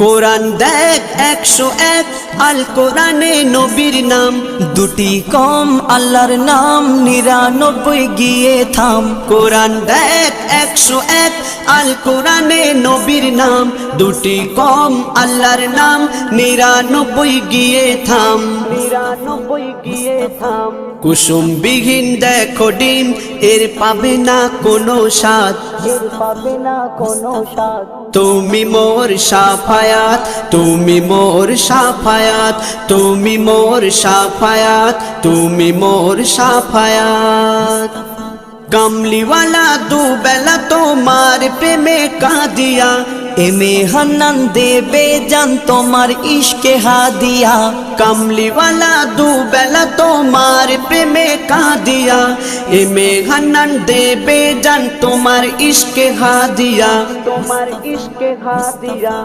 কোরআন দেখ 101 আল কোরআনে নবীর নাম, দুটি কম আল্লাহর নাম 99 গিয়ে থাম। কোরআন দেখ 101 আল কোরআনে নবীর নাম, দুটি কম আল্লাহর নাম 99 গিয়ে থাম। 99 গিয়ে থাম। কুসুম বিহীন দেখো ডিম, এর পাবে না কোনো স্বাদ, এর পাবে না কোনো স্বাদ। তুমি মোর শাফায়াত, তুমি মোর শাফায়াত, তুমি মোর শাফায়াত, তুমি মোর শাফায়াত। কামলিওয়ালা দুবেলা তোমার প্রেমে কাঁদিয়া, এমে হান্নান দেবে জান তোমার ইশকে হাদিয়া। কামলিওয়ালা দুবেলা তোমার প্রেমে কাঁদিয়া, এমে হান্নান দেবে জান তোমার ইশকে হাদিয়া, তোমার ইশকে হাদিয়া।